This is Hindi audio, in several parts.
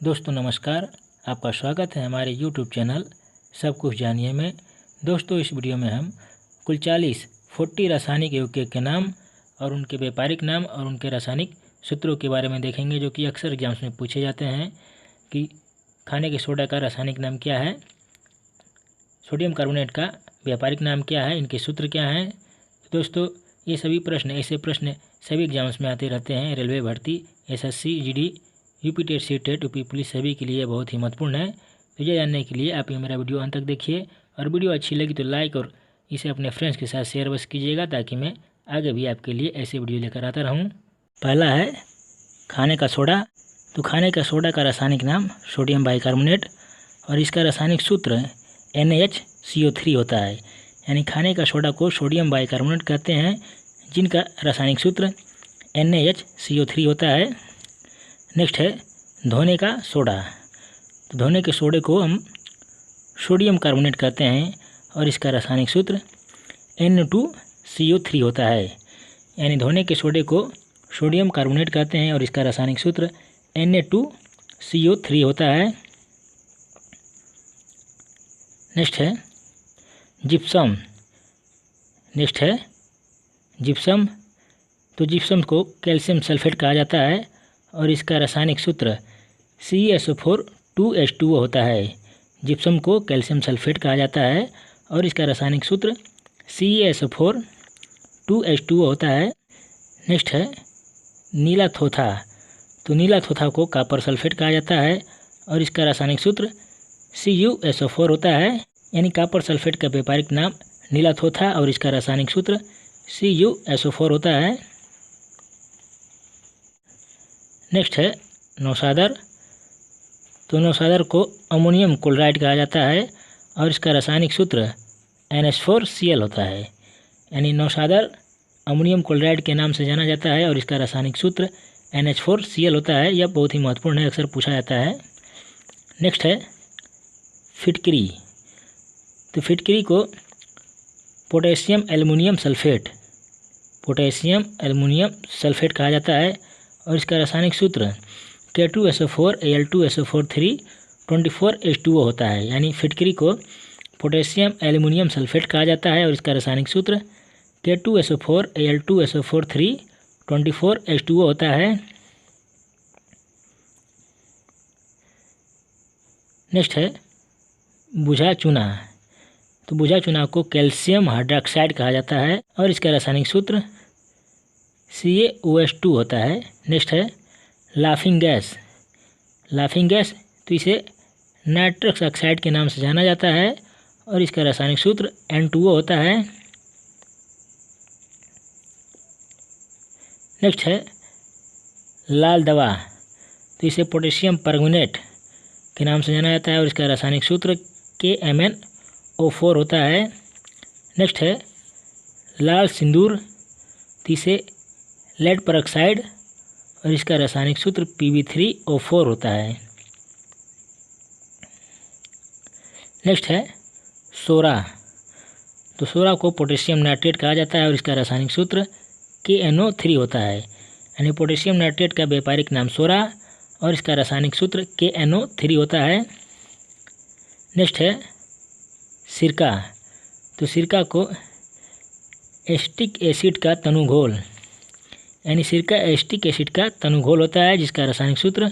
दोस्तों नमस्कार, आपका स्वागत है हमारे YouTube चैनल सब कुछ जानिए में। दोस्तों इस वीडियो में हम कुल 40 रासायनिक यौगिक के नाम और उनके व्यापारिक नाम और उनके रासायनिक सूत्रों के बारे में देखेंगे, जो कि अक्सर एग्जाम्स में पूछे जाते हैं कि खाने के सोडा का रासायनिक नाम क्या है, सोडियम कार्बोनेट का व्यापारिक नाम क्या है, इनके सूत्र क्या हैं। दोस्तों ये सभी प्रश्न ऐसे प्रश्न सभी एग्जाम्स में आते रहते हैं। रेलवे भर्ती, SSC, GD, UP TET, C TET, UP police सभी के लिए बहुत ही महत्वपूर्ण है। तो ये जानने के लिए आप ये मेरा वीडियो अंत तक देखिए, और वीडियो अच्छी लगी तो लाइक और इसे अपने फ्रेंड्स के साथ शेयर बस कीजिएगा, ताकि मैं आगे भी आपके लिए ऐसे वीडियो लेकर आता रहूँ। पहला है खाने का सोडा। तो खाने का सोडा का रासायनिक नाम सोडियम बाइकार्बोनेट और इसका रासायनिक सूत्र NaHCO3 होता है। यानी खाने का सोडा को सोडियम बाइकार्बोनेट कहते हैं, जिनका रासायनिक सूत्र NaHCO3 होता है। नेक्स्ट है धोने का सोडा। तो धोने के सोडे को हम सोडियम कार्बोनेट कहते हैं और इसका रासायनिक सूत्र Na2CO3 होता है। यानी धोने के सोडे को सोडियम कार्बोनेट कहते हैं और इसका रासायनिक सूत्र Na2CO3 होता है। नेक्स्ट है जिप्सम। तो जिप्सम को कैल्शियम सल्फेट कहा जाता है और इसका रासायनिक सूत्र CaSO4 2H2O होता है। जिप्सम को कैल्शियम सल्फेट कहा जाता है और इसका रासायनिक सूत्र CaSO4 2H2O होता है। नेक्स्ट है नीला थोथा। तो नीला थोथा को कॉपर सल्फेट कहा जाता है और इसका रासायनिक सूत्र CuSO4 होता है। यानी कॉपर सल्फेट का व्यापारिक नाम नीला थोथा और इसका रासायनिक सूत्र CuSO4 होता है। नेक्स्ट है नौशादर। तो नौशादर को अमोनियम क्लोराइड कहा जाता है और इसका रासायनिक सूत्र NH4Cl होता है। यानी नौशादर अमोनियम क्लोराइड के नाम से जाना जाता है और इसका रासायनिक सूत्र NH4Cl होता है। यह बहुत ही महत्वपूर्ण है, अक्सर पूछा जाता है। नेक्स्ट है फिटकरी। तो फिटकरी को पोटेशियम एल्युमिनियम सल्फेट कहा जाता है और इसका रासायनिक सूत्र K2SO4Al2SO4 3 24H2O होता है। यानी फिटकरी को पोटेशियम एल्युमिनियम सल्फेट कहा जाता है और इसका रासायनिक सूत्र K2SO4Al2SO4 3 24H2O होता है। नेक्स्ट है बुझा चूना। तो बुझा चूना को कैल्शियम हाइड्रोक्साइड कहा जाता है और इसका रासायनिक सूत्र CaOH2 होता है। नेक्स्ट है लाफिंग गैस। तो इसे नाइट्रस ऑक्साइड के नाम से जाना जाता है और इसका रासायनिक सूत्र N2O होता है। नेक्स्ट है लाल दवा। तो इसे पोटेशियम परमंगनेट के नाम से जाना जाता है और इसका रासायनिक सूत्र KMnO4 होता है। नेक्स्ट है लाल सिंदूर। तो इसे लेड परऑक्साइड और इसका रासायनिक सूत्र Pb3O4 होता है। नेक्स्ट है सोरा। तो सोरा को पोटेशियम नाइट्रेट कहा जाता है और इसका रासायनिक सूत्र KNO3 होता है। यानी पोटेशियम नाइट्रेट का व्यापारिक नाम सोरा और इसका रासायनिक सूत्र KNO3 होता है। नेक्स्ट है सिरका। तो सिरका को एसिटिक एसिड का तनुघोल, यानी सिरका एसिटिक एसिड का तनुघोल होता है, जिसका रासायनिक सूत्र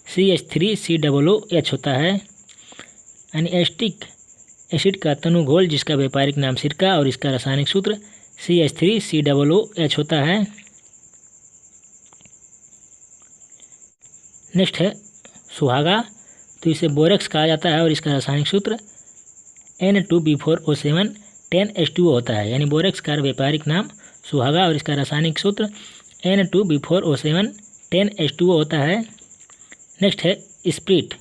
CH3COOH होता है। यानी एसिटिक एसिड का तनुघोल जिसका व्यापारिक नाम सिरका और इसका रासायनिक सूत्र CH3COOH होता है। नेक्स्ट है सुहागा। तो इसे बोरेक्स कहा जाता है और इसका रासायनिक सूत्र N2B4O7 10H2O होता है। यानी बोरेक्स का व्यापारिक नाम सुहागा और इसका रासायनिक सूत्र N2B4O7 10H2O होता है। नेक्स्ट है स्प्रिट।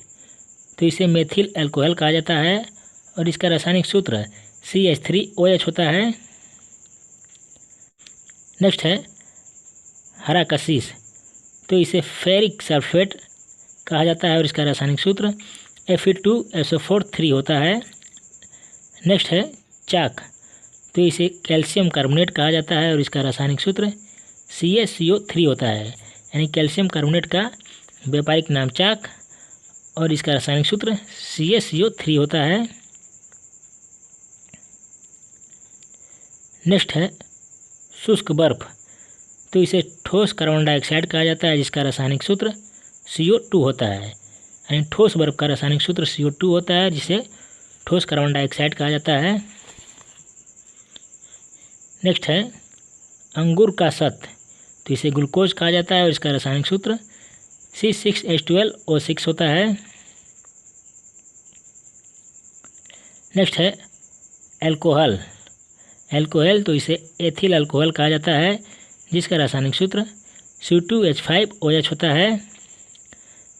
तो इसे मेथिल अल्कोहल कहा जाता है और इसका रासायनिक सूत्र CH3OH होता है। नेक्स्ट है हरा कशिश। तो इसे फेरिक सल्फेट कहा जाता है और इसका रासायनिक सूत्र Fe2SO4 3 होता है। नेक्स्ट है चाक। तो इसे कैल्शियम कार्बोनेट कहा जाता है और इसका रासायनिक सूत्र CaCO3 होता है। यानी कैल्शियम कार्बोनेट का व्यापारिक नाम चाक और इसका रासायनिक सूत्र CaCO3 होता है। नेक्स्ट है शुष्क बर्फ, तो इसे ठोस कार्बन डाइऑक्साइड कहा जाता है, जिसका रासायनिक सूत्र CO2 होता है। यानी ठोस बर्फ का रासायनिक सूत्र CO2 होता है, जिसे ठोस कार्बन डाइऑक्साइड कहा जाता है। नेक्स्ट है अंगूर का शत, तो इसे ग्लूकोज कहा जाता है और इसका रासायनिक सूत्र C6H12O6 होता है। नेक्स्ट है अल्कोहल, तो इसे एथिल अल्कोहल कहा जाता है, जिसका रासायनिक सूत्र C2H5OH होता है।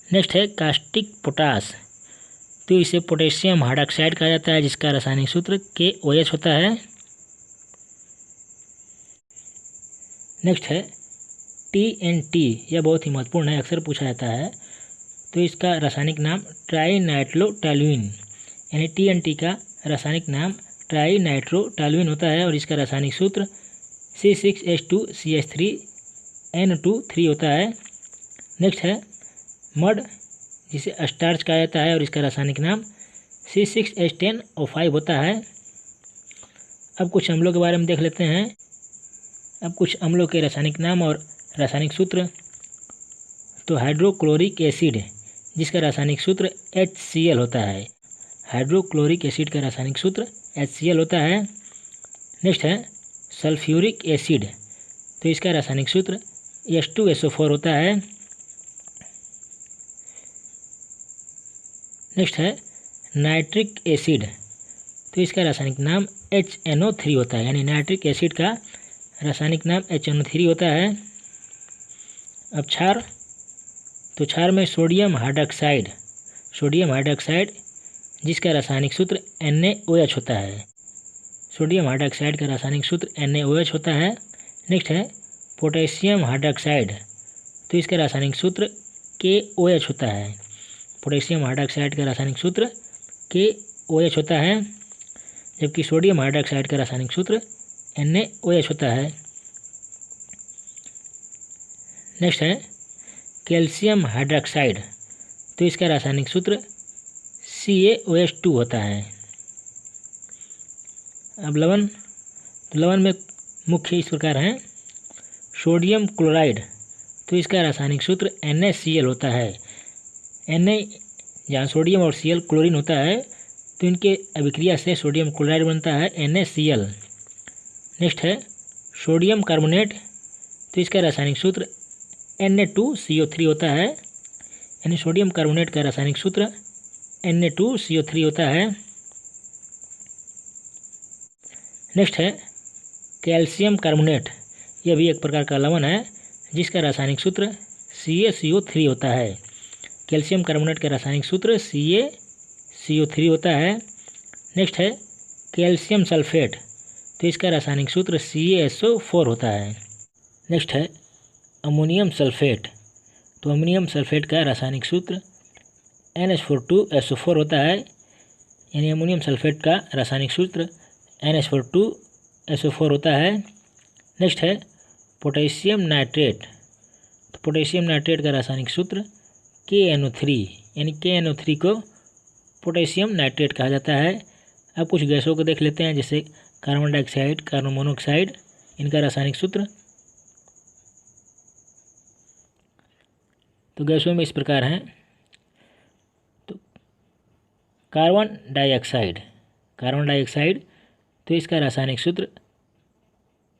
नेक्स्ट है कास्टिक पोटास, तो इसे पोटेशियम हाइड्रॉक्साइड कहा जाता है, जिसका रासायनिक सूत्र KOH होता है। नेक्स्ट है TNT, यह बहुत ही महत्वपूर्ण है, अक्सर पूछा जाता है। तो इसका रासायनिक नाम ट्राइनाइट्रोटोल्यूइन, यानी TNT का रासायनिक नाम ट्राइनाइट्रोटोल्यूइन होता है और इसका रासायनिक सूत्र C6H2CH3N23 होता है। नेक्स्ट है मड, जिसे स्टार्च कहा जाता है और इसका रासायनिक नाम C6H10O5 होता है। अब कुछ अम्लों के बारे में देख लेते हैं। अब कुछ अम्लों के रासायनिक नाम और रासायनिक सूत्र। तो हाइड्रोक्लोरिक एसिड, जिसका रासायनिक सूत्र HCl होता है। हाइड्रोक्लोरिक एसिड का रासायनिक सूत्र HCl होता है। नेक्स्ट है सल्फ्यूरिक एसिड, तो इसका रासायनिक सूत्र H2SO4 होता है। नेक्स्ट है नाइट्रिक एसिड, तो इसका रासायनिक नाम HNO3 होता है, यानी नाइट्रिक एसिड का रासायनिक नाम HNO3 होता है। अब क्षार, तो क्षार में सोडियम हाइड्रॉक्साइड, जिसका रासायनिक सूत्र NaOH होता है। सोडियम हाइड्रॉक्साइड का रासायनिक सूत्र NaOH होता है। नेक्स्ट है पोटेशियम हाइड्रॉक्साइड, तो इसका रासायनिक सूत्र KOH होता है। पोटेशियम हाइड्रॉक्साइड का रासायनिक सूत्र KOH होता है, जबकि सोडियम हाइड्रॉक्साइड का रासायनिक सूत्र NaOH होता है। नेक्स्ट है कैल्शियम हाइड्रॉक्साइड, तो इसका रासायनिक सूत्र CaOH2 होता है। अब लवण, तो लवण में मुख्य इस प्रकार हैं। सोडियम क्लोराइड, तो इसका रासायनिक सूत्र NaCl होता है। Na जहाँ सोडियम और Cl क्लोरीन होता है, तो इनके अभिक्रिया से सोडियम क्लोराइड बनता है NaCl। नेक्स्ट है सोडियम कार्बोनेट, तो इसका रासायनिक सूत्र Na2CO3 होता है, यानी सोडियम कार्बोनेट का रासायनिक सूत्र Na2CO3 होता है। नेक्स्ट है कैल्शियम कार्बोनेट, यह भी एक प्रकार का लवण है, जिसका रासायनिक सूत्र CaCO3 होता है। कैल्शियम कार्बोनेट का रासायनिक सूत्र CaCO3 होता है। नेक्स्ट है कैल्शियम सल्फेट, तो इसका रासायनिक सूत्र CaSO4 होता है। नेक्स्ट है अमोनियम सल्फेट, तो अमोनियम सल्फेट का रासायनिक सूत्र NH42SO4 होता है, यानी अमोनियम सल्फेट का रासायनिक सूत्र NH42SO4 होता है। नेक्स्ट है पोटेशियम नाइट्रेट, तो पोटेशियम नाइट्रेट का रासायनिक सूत्र KNO3, यानी KNO3 को पोटेशियम नाइट्रेट कहा जाता है। अब कुछ गैसों को देख लेते हैं, जैसे कार्बन डाइऑक्साइड, कार्बन मोनोऑक्साइड, इनका रासायनिक सूत्र। तो गैसों में इस प्रकार हैं। तो कार्बन डाइऑक्साइड, तो इसका रासायनिक सूत्र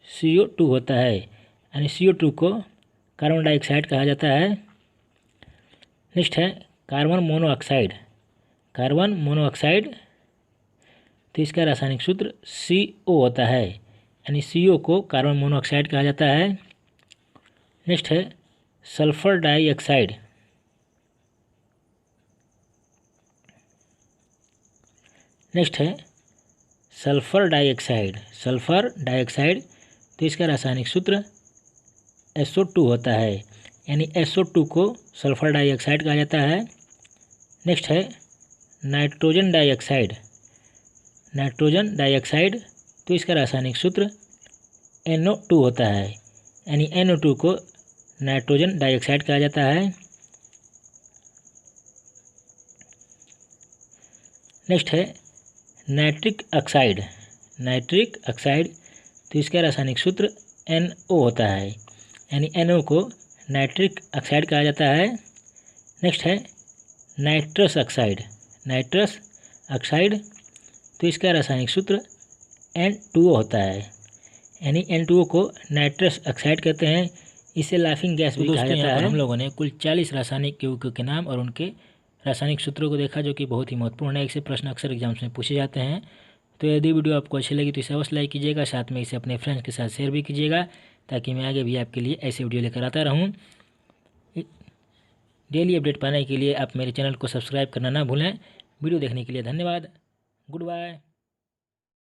CO2 होता है, यानी CO2 को कार्बन डाइऑक्साइड कहा जाता है। नेक्स्ट है कार्बन मोनोऑक्साइड, तो इसका रासायनिक सूत्र CO होता है, यानी CO को कार्बन मोनोऑक्साइड कहा जाता है। नेक्स्ट है सल्फर डाइऑक्साइड, तो इसका रासायनिक सूत्र SO2 होता है, यानी SO2 को सल्फर डाइऑक्साइड कहा जाता है। नेक्स्ट है नाइट्रोजन डाइऑक्साइड, तो इसका रासायनिक सूत्र NO2 होता है, यानी NO2 को नाइट्रोजन डाइऑक्साइड कहा जाता है। नेक्स्ट है नाइट्रिक ऑक्साइड। नाइट्रिक ऑक्साइड, तो इसका रासायनिक सूत्र NO होता है, यानी NO को नाइट्रिक ऑक्साइड कहा जाता है। नेक्स्ट है नाइट्रस ऑक्साइड। नाइट्रस ऑक्साइड, तो इसका रासायनिक सूत्र N2O होता है, यानी N2O को नाइट्रस ऑक्साइड कहते हैं। इसे लाफिंग गैस भी कहा जाता है। हम लोगों ने कुल 40 रासायनिक यौगिकों के नाम और उनके रासायनिक सूत्रों को देखा, जो कि बहुत ही महत्वपूर्ण है। इससे प्रश्न अक्सर एग्जाम्स में पूछे जाते हैं। तो यदि वीडियो आपको अच्छी लगी तो इसे अवश्य लाइक कीजिएगा, साथ में इसे अपने फ्रेंड्स के साथ शेयर भी कीजिएगा, ताकि मैं आगे भी आपके लिए ऐसे वीडियो लेकर आता रहूँ। डेली अपडेट पाने के लिए आप मेरे चैनल को सब्सक्राइब करना ना भूलें। वीडियो देखने के लिए धन्यवाद। Good bye.